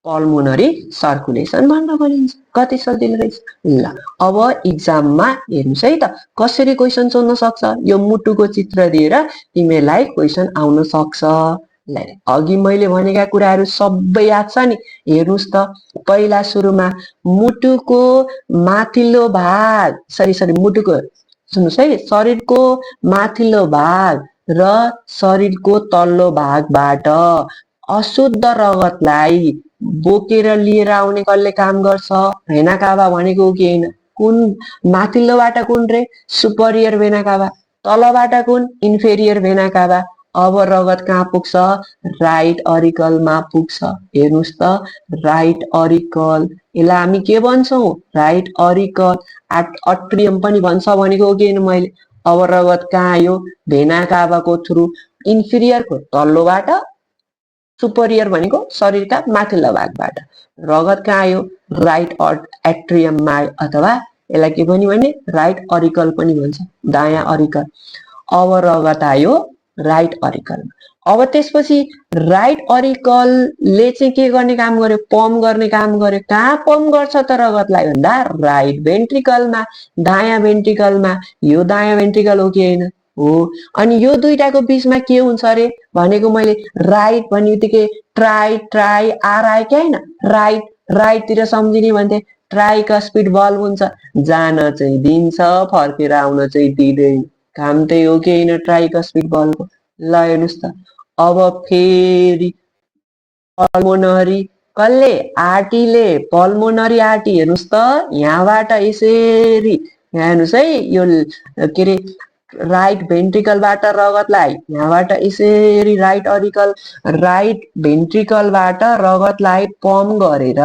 पल्मोनरी सर्कुलेसन भनेर भनिन्छ। कति सजिलो रहेछ। ल अब इक्जाममा हेर्नुहोस् है त कसरी क्वेसन सोध्न सक्छ। यो मुटुको चित्र दिएर तिमीलाई क्वेसन आउन सक्छ। ल अघि मैले भनेका कुराहरू सबै याद छ नि। हेर्नुहोस् त पहिला सुरुमा मुटुको माथिल्लो भाग मुटुको सुन्नुहोस् है शरीरको माथिल्लो भाग र शरीरको तल्लो भागबाट अशुद्ध रगतलाई बोकेर लिएर आउने कसले काम गर्छ। भेना काभा भनेको के होइन। कुन माथिल्लोबाट कुन रे सुपरियर भेना काभा, तलबाट कुन इन्फेरियर भेना काभा। अब रगत कहाँ पुग्छ राइट अरिकलमा पुग्छ। हेर्नुहोस् त राइट अरिकल यसलाई हामी के भन्छौँ राइट अरिकल। अट्रियम पनि भन्छ भनेको हो कि होइन मैले। अब रगत कहाँ आयो भेना काभाको थ्रु इन्फिरियरको तल्लोबाट, सुपरियर भनेको शरीरका माथिल्लो भागबाट। रगत कहाँ आयो राइट एट्रियममा आयो अथवा यसलाई के भन्यो भने राइट अरिकल पनि भन्छ दायाँ अरिकल। अब रगत आयो राइट अरिकलमा। अब त्यसपछि राइट अरिकलले चाहिँ के गर्ने काम गर्यो पम्प गर्ने काम गर्यो। कहाँ पम्प गर्छ त रगतलाई भन्दा राइट भेन्ट्रिकलमा, दायाँ भेन्ट्रिकलमा। यो दायाँ भेन्ट्रिकल हो कि होइन हो। अनि यो दुईटाको बीचमा के हुन्छ अरे भनेको मैले राइट भन्ने बित्तिकै ट्राई ट्राई आर आयो क्या होइन। राइट राइटतिर सम्झिने भन्थे ट्राइकस्पिड बल्ब हुन्छ। जान चाहिँ दिन्छ फर्केर आउन चाहिँ दिँदैन। काम त्यही हो कि होइन ट्राइकस्पिड बल्बको। ल हेर्नुहोस् त अब फेरि पल्मोनरी कसले आर्टीले पल्मोनरी आर्टी हेर्नुहोस् त यहाँबाट यसरी यहाँ हेर्नुहोस् है यो के अरे राइट भेन्ट्रिकलबाट रगतलाई यहाँबाट यसरी राइट भेन्ट्रिकलबाट रगतलाई पम्प गरेर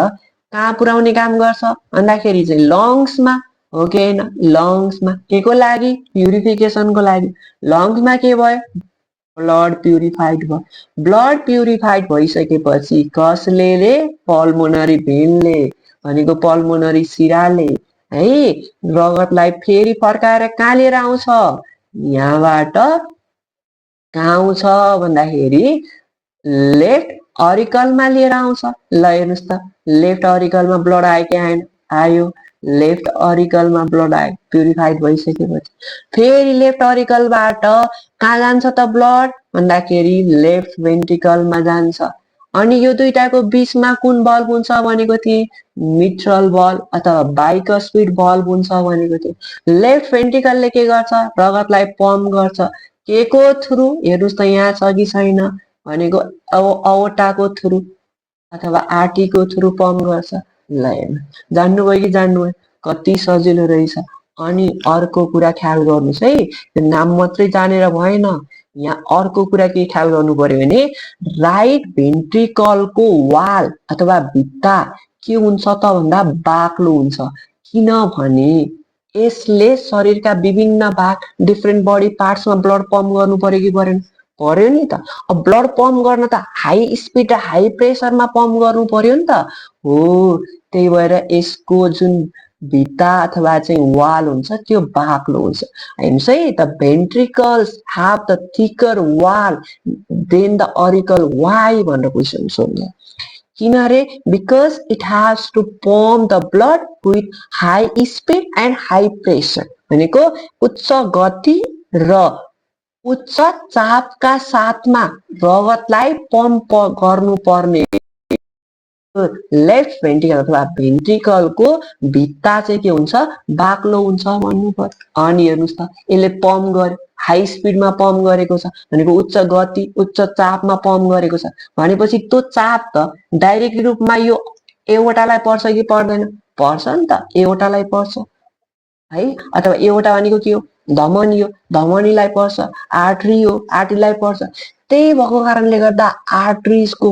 कहाँ पुर्याउने काम गर्छ भन्दाखेरि चाहिँ लङ्समा हो कि होइन। लङ्समा के को लागि प्युरिफिकेसनको लागि। लङ्समा के भयो ब्लड प्युरिफाइड भयो। ब्लड प्युरिफाइड भइसकेपछि कसले रे पल्मोनरी भेनले भनेको पल्मोनरी सिराले है रगतलाई फेरि फर्काएर कहाँ लिएर आउँछ यहाँबाट कहाँ आउँछ भन्दाखेरि लेफ्ट अरिकलमा लिएर आउँछ। ल हेर्नुहोस् त लेफ्ट अरिकलमा ब्लड आयो कि आएन आयो। लेफ्ट अरिकलमा ब्लड आयो प्युरिफाइड भइसकेपछि फेरि लेफ्ट अरिकलबाट कहाँ जान्छ त ब्लड भन्दाखेरि लेफ्ट भेन्ट्रिकलमा जान्छ। अनि यो दुईटाको बीचमा कुन बल्ब हुन्छ भनेको थिएँ मिट्रल बल्ब अथवा बाइकस्पिड बल्ब हुन्छ भनेको थिएँ। लेफ्ट भेन्ट्रिकलले के गर्छ रगतलाई पम्प गर्छ के को थ्रु हेर्नुहोस् त यहाँ छ कि छैन भनेको अओर्टाको थ्रु अथवा आर्टीको थ्रु पम्प गर्छ। ल हेर्नु जान्नुभयो कि जान्नुभयो कति सजिलो रहेछ। अनि अर्को कुरा ख्याल गर्नुहोस् है नाम मात्रै जानेर भएन। यहाँ अर्को कुरा के ख्याल गर्नु पर्यो भने राइट भेन्ट्रिकलको वाल अथवा भित्ता के हुन्छ त भन्दा बाक्लो हुन्छ। किनभने यसले शरीरका विभिन्न भाग डिफ्रेन्ट बडी पार्ट्समा ब्लड पम्प गर्नु पर्यो कि परेन पर्यो नि त। अब ब्लड पम्प गर्न त हाई स्पिड र हाई प्रेसरमा पम्प गर्नु पर्यो नि त हो। त्यही भएर यसको जुन भित्ता अथवा चाहिँ वाल हुन्छ त्यो बाक्लो हुन्छ। हेर्नुहोस् है the ventricles have the thicker wall than the auricle. Why भनेर क्वेसन सोध्छ किनरे because it has to pump the blood with high speed and high pressure भनेको उच्च गति र उच्च चापका साथमा रगतलाई पम्प गर्नु पर्ने लेफ्ट भेन्ट्रिकल अथवा भेन्ट्रिकलको भित्ता चाहिँ के हुन्छ बाक्लो हुन्छ भन्नु पर्यो। अनि हेर्नुहोस् त यसले पम्प गर्यो हाई स्पिडमा पम्प गरेको छ भनेको उच्च गति उच्च चापमा पम्प गरेको छ भनेपछि त्यो चाप त डाइरेक्ट रूपमा यो एओर्टालाई पर्छ कि पर्दैन पर्छ नि त एओर्टालाई पर्छ है। अथवा एओर्टा भनेको के हो धमनी हो धमनीलाई पर्छ। आर्ट्री हो आर्ट्रीलाई पर्छ। त्यही भएको कारणले गर्दा आर्ट्रिजको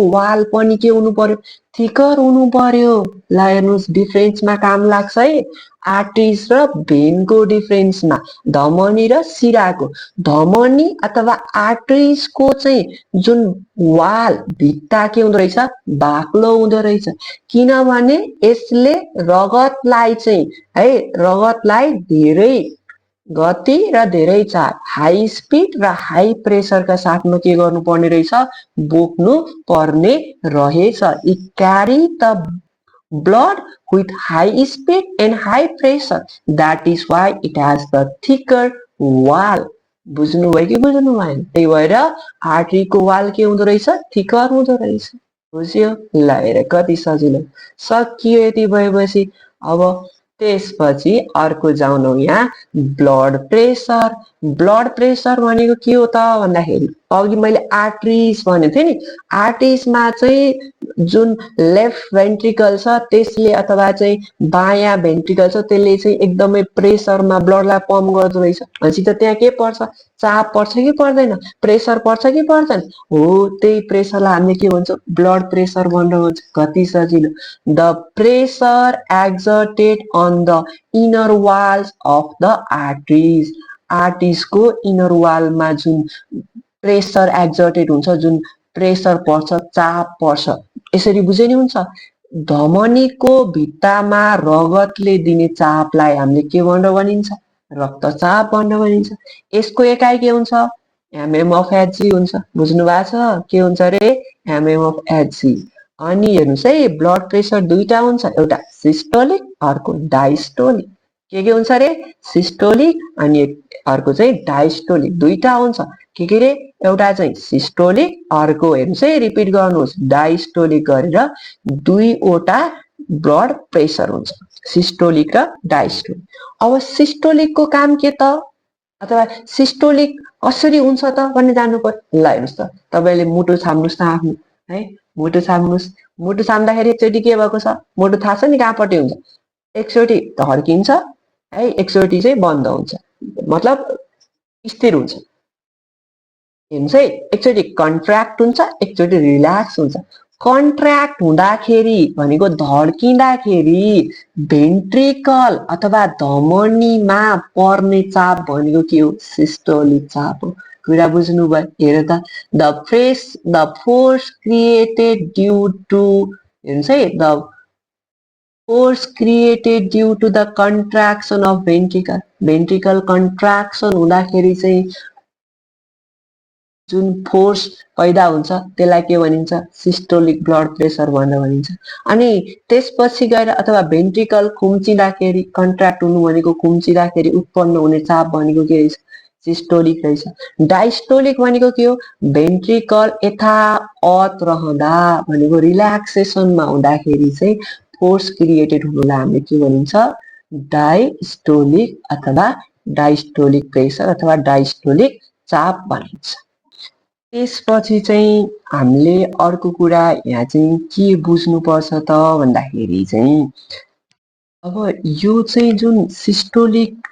वाल पनि के हुनु पर्यो थिकर हुनु पर्यो। ल हेर्नुहोस् डिफरेन्समा काम लाग्छ है आर्ट्रिज र भेनको डिफरेन्समा धमनी र सिराको। धमनी अथवा आर्ट्रिजको चाहिँ जुन वाल भित्ता के हुँदो रहेछ बाक्लो हुँदो रहेछ किनभने यसले रगतलाई चाहिँ है रगतलाई धेरै गति र धेरै चाप, हाई स्पिड र हाई प्रेसरका साथमा के गर्नुपर्ने रहेछ, बोक्नु पर्ने रहेछ। It carry the blood with high speed and high pressure. That is why it has the thicker wall. बुझ्नुभयो कि बुझ्नु भएन? त्यही भएर आर्ट्रीको वाल के हुँदो रहेछ, थिकर हुँदो रहेछ। बुझ्यो? ल हेर कति सजिलो। सकियो यति भएपछि अब त्यसपछि अर्को जाउँ न यहाँ ब्लड प्रेसर। ब्लड प्रेसर भनेको के हो त भन्दाखेरि अघि मैले आर्ट्रिज भनेको थिएँ नि, आर्ट्रिजमा चाहिँ जुन लेफ्ट भेन्ट्रिकल छ त्यसले अथवा चाहिँ बायाँ भेन्ट्रिकल छ त्यसले चाहिँ एकदमै प्रेसरमा ब्लडलाई पम्प गर्दो रहेछ। भनेपछि त त्यहाँ के पर्छ, चाप पर्छ कि पर्दैन, प्रेसर पर्छ कि पर्दैन? हो, त्यही प्रेसरलाई हामीले के भन्छौँ, ब्लड प्रेसर भनेर भन्छ। कति सजिलो। The pressure exerted on the inner walls of the arteries. आर्टरिजको इनर वालमा जुन प्रेसर एक्जर्टेड हुन्छ, जुन प्रेसर पर्छ, चाप पर्छ, यसरी बुझे नि हुन्छ। धमनीको भित्तामा रगतले दिने चापलाई हामीले के भनेर भनिन्छ, रक्तचाप भनेर भनिन्छ। यसको एकाइ के हुन्छ, एमएम अफ एचजी हुन्छ। बुझ्नु भएको छ के हुन्छ रे, एमएम अफ एचजी। अनि हेर्नुहोस् है, ब्लड प्रेसर दुईटा हुन्छ, एउटा सिस्टोलिक अर्को डायस्टोलिक। के हुन्छ रे, सिस्टोलिक अनि अर्को चाहिँ डायस्टोलिक, दुईटा हुन्छ। के रे, एउटा चाहिँ सिस्टोलिक अर्को हेर्नुहोस् है, रिपिट गर्नुहोस्, डायस्टोलिक गरेर दुईवटा ब्लड प्रेसर हुन्छ, सिस्टोलिक र डायस्टोलिक। अब सिस्टोलिकको काम के त, अथवा सिस्टोलिक कसरी हुन्छ त भन्ने जान्नु पर्यो। ल हेर्नुहोस् त, तपाईँले मुटु छाम्नुहोस् न आफ्नो, है मुटु छाम्नुहोस्। मुटु छाम्दाखेरि एकचोटि के भएको छ, मुटु थाहा छ नि कहाँपट्टि हुन्छ, एकचोटि धड्किन्छ है, एकचोटि चाहिँ बन्द हुन्छ, मतलब स्थिर हुन्छ। हेर्नुहोस् है, एकचोटि कन्ट्र्याक्ट हुन्छ, एकचोटि रिल्याक्स हुन्छ। कन्ट्र्याक्ट हुँदाखेरि भनेको धड्किँदाखेरि भेन्ट्रिकल अथवा धमनीमा पर्ने चाप भनेको के हो, सिस्टोलिक चाप हो। कुरा बुझ्नुभयो? हेर त, the force created due to, हेर्नुहोस् है, the force created due to the contraction of ventricle. Ventricle contraction हुँदाखेरि चाहिँ जुन फोर्स पैदा हुन्छ त्यसलाई के भनिन्छ, सिस्टोलिक ब्लड प्रेसर भनेर भनिन्छ। अनि त्यसपछि गएर अथवा भेन्ट्रिकल खुम्चिँदाखेरि, कन्ट्र्याक्ट हुनु भनेको खुम्चिँदाखेरि उत्पन्न हुने चाप भनेको के रहेछ, सिस्टोलिक रहेछ। डायस्टोलिक भनेको के हो, भेन्ट्रिकल यथावत रहँदा भनेको रिल्याक्सेसनमा हुँदाखेरि चाहिँ फोर्स क्रिएटेड हुनुलाई हामीले के भनिन्छ, डायस्टोलिक अथवा डायस्टोलिक प्रेसर अथवा डायस्टोलिक चाप भनिन्छ। त्यसपछि चाहिँ हामीले अर्को कुरा यहाँ चाहिँ के बुझ्नुपर्छ त भन्दाखेरि चाहिँ अब यो चाहिँ जुन सिस्टोलिक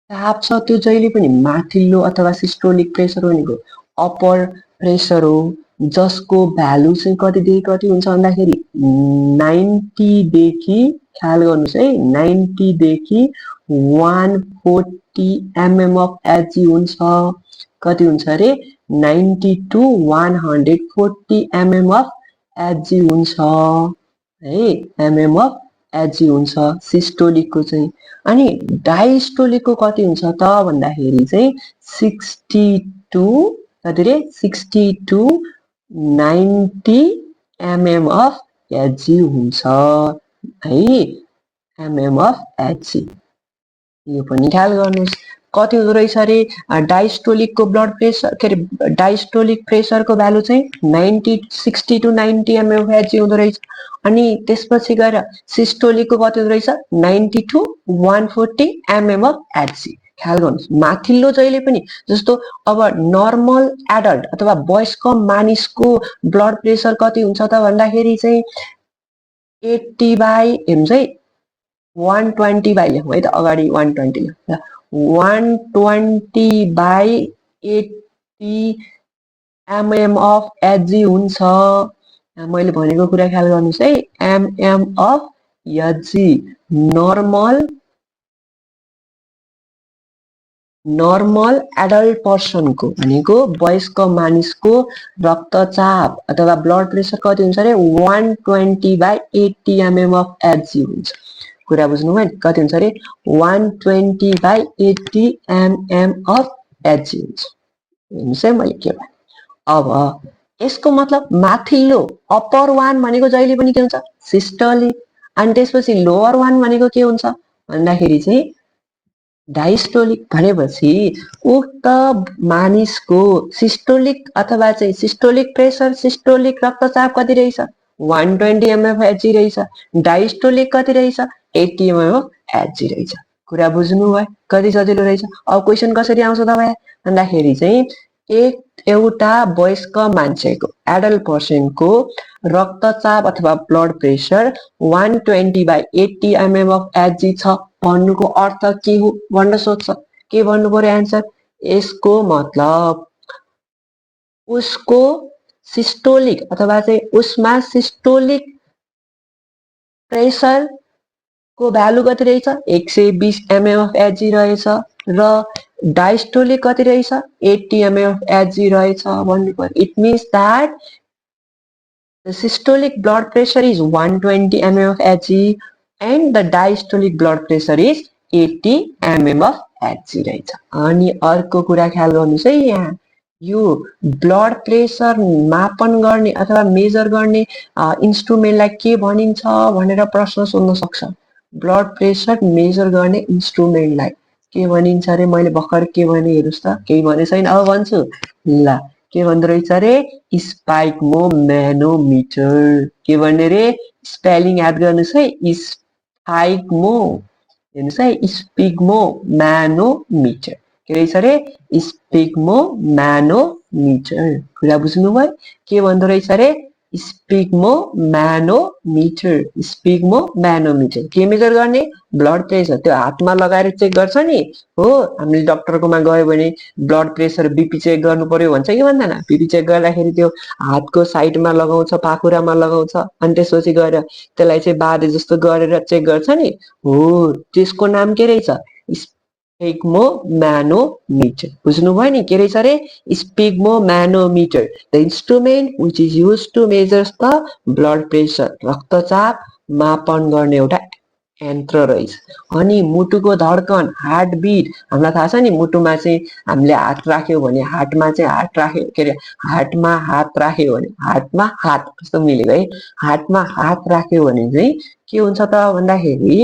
चाप छ त्यो जहिले पनि माथिल्लो अथवा सिस्टोलिक प्रेसर भनेको अप्पर प्रेसर हो, जसको भ्यालु चाहिँ कतिदेखि कति हुन्छ भन्दाखेरि 90 देखि, ख्याल गर्नुहोस् है, 90 देखि 140 mm अफ एचजी हुन्छ। कति हुन्छ अरे, 90 to 140 mm अफ एचजी हुन्छ है, एमएम अफ एचजी हुन्छ सिस्टोलिकको चाहिँ। अनि डायस्टोलिकको कति हुन्छ त भन्दाखेरि चाहिँ 60 to 90 mm अफ एचजी हुन्छ है, एमएम अफ एचजी। यो पनि ख्याल गर्नुहोस्। कति हुँदो रहेछ अरे डायस्टोलिकको ब्लड प्रेसर, के अरे डायस्टोलिक प्रेसरको भ्यालु चाहिँ 60 to 90 mm अफ एचजी हुँदो रहेछ। अनि त्यसपछि गएर सिस्टोलिकको कति हुँदो रहेछ, 90 to 140 mm अफ एचजी। ख्याल गर्नुहोस्, माथिल्लो जहिले पनि, जस्तो अब नर्मल एडल्ट अथवा वयस्क मानिसको ब्लड प्रेसर कति हुन्छ त भन्दाखेरि चाहिँ 80 बाई, हेर्नुहोस् है, 120 बाई लेखौँ है त, अगाडि 120 लेख्छ, 120 बाई 80 mm अफ एचजी हुन्छ। मैले भनेको कुरा ख्याल गर्नुहोस् है, mm of Hg. Normal adult पर्सनको भनेको वयस्क मानिसको रक्तचाप अथवा ब्लड प्रेसर कति हुन्छ अरे 120 बाई 80 mm अफ एचजी हुन्छ। कुरा बुझ्नुभयो नि कति हुन्छ अरे 120/80 mm अफ Hg हुन्छ हेर्नुहोस् है मैले के भने अब यसको मतलब माथिल्लो अप्पर वान भनेको जहिले पनि के हुन्छ सिस्टोलिक अनि त्यसपछि लोअर वान भनेको के हुन्छ भन्दाखेरि चाहिँ डायस्टोलिक भनेपछि उक्त मानिसको सिस्टोलिक अथवा चाहिँ सिस्टोलिक प्रेसर सिस्टोलिक रक्तचाप कति रहेछ 120 mm Hg रहेछ डायस्टोलिक कति रहेछ 80 mm Hg रहेछ कुरा बुझ्नु भयो कति सजिलो रहेछ अब क्वेशन कसरी आउँछ तपाईँ भन्दाखेरि चाहिँ एउटा वयस्क मान्छेको एडल्ट पर्सनको रक्तचाप अथवा blood pressure 120/80 mm of Hg छ भन्नुको अर्थ के हो भन्न सोध्छ के भन्नु पर्यो आन्सर यसको मतलब उसको सिस्टोलिक अथवा चाहिँ उसमा सिस्टोलिक प्रेसर को भ्यालु कति रहेछ 120 mm अफ Hg रहेछ र डायस्टोलिक कति रहेछ 80 mm अफ Hg रहेछ भन्नु पर्यो it means that the systolic blood pressure is 120 mm of Hg and the diastolic blood pressure is 80 mm of Hg रहेछ अनि अर्को कुरा ख्याल गर्नुस् है यहाँ यो ब्लड प्रेसर मापन गर्ने अथवा मेजर गर्ने इन्स्ट्रुमेन्टलाई के भनिन्छ भनेर प्रश्न सोध्न सक्छ ब्लड प्रेसर मेजर गर्ने इन्स्ट्रुमेन्टलाई के भनिन्छ अरे मैले भर्खर के भने हेर्नुस् त केही भने छैन अब भन्छु ल के भन्दो रहेछ अरे स्पाइक्मोम्यानोमिटर के भन्ने रे स्पेलिङ याद गर्नुस् है स्पाइक्मो हेर्नुस् है स्पिग्मोम्यानोमिटर के रहेछ अरे स्पिग्मोम्यानोमिटर कुरा बुझ्नुभयो के भन्दो रहेछ अरे स्पिग्मोम्यानोमिटर के मेजर गर्ने ब्लड प्रेसर त्यो हातमा लगाएर चेक गर्छ नि हो हामीले डाक्टरकोमा गयो भने ब्लड प्रेसर बीपी चेक गर्नु पर्यो भन्छ कि भन्दैन बीपी चेक गर्दाखेरि त्यो हातको साइडमा लगाउँछ पाखुरामा लगाउँछ अनि त्यसपछि गएर त्यसलाई चाहिँ बारे जस्तो गरेर चेक गर्छ नि हो त्यसको नाम के रहेछ स्पिग्मोम्यानोमिटर बुझ्नुभयो नि के रहेछ अरे sphygmomanometer the instrument which is used to measure the blood pressure रक्तचाप मापन गर्ने एउटा यन्त्र रहेछ अनि मुटुको धड्कन हार्ट बीट हामीलाई थाहा छ नि मुटुमा चाहिँ हामीले हात राख्यो भने हार्टमा चाहिँ हार्ट राख्यो के अरे हार्टमा हात राख्यो भने हार्टमा हात कस्तो मिलेको है हार्टमा हात राख्यो भने चाहिँ के हुन्छ त भन्दाखेरि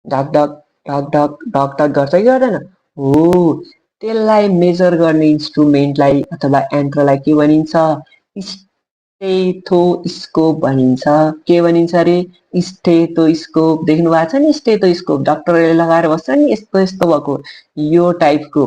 धक धक ढक ढक ढक ढक गर्छ कि गर्दैन हो त्यसलाई मेजर गर्ने इन्स्ट्रुमेन्टलाई अथवा यन्त्रलाई के भनिन्छ स्टेथोस्कोप भनिन्छ के भनिन्छ अरे स्टेथोस्कोप देख्नु भएको छ नि स्टेथोस्कोप डाक्टरले लगाएर बस्छ नि यस्तो यस्तो भएको यो टाइपको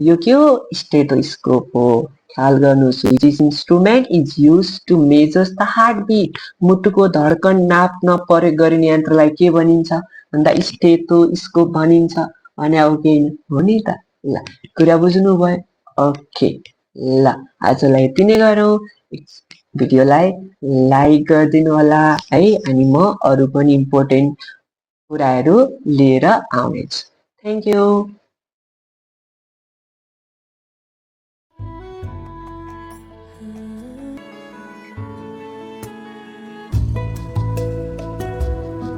यो के हो स्टेथोस्कोप हो ख्याल गर्नुहोस् which is instrument is used to measure the heartbeat मुटुको धड्कन नाप्न प्रयोग गरिने यन्त्रलाई के भनिन्छ भन्दा स्टेथोस्कोप भनिन्छ भने अब के हो नि त ल कुरा बुझ्नु भयो ओके ल आजलाई यति नै गरौँ भिडियोलाई लाइक गरिदिनु होला है अनि म अरु पनि इम्पोर्टेन्ट कुराहरू लिएर आउनेछु थ्यांक यू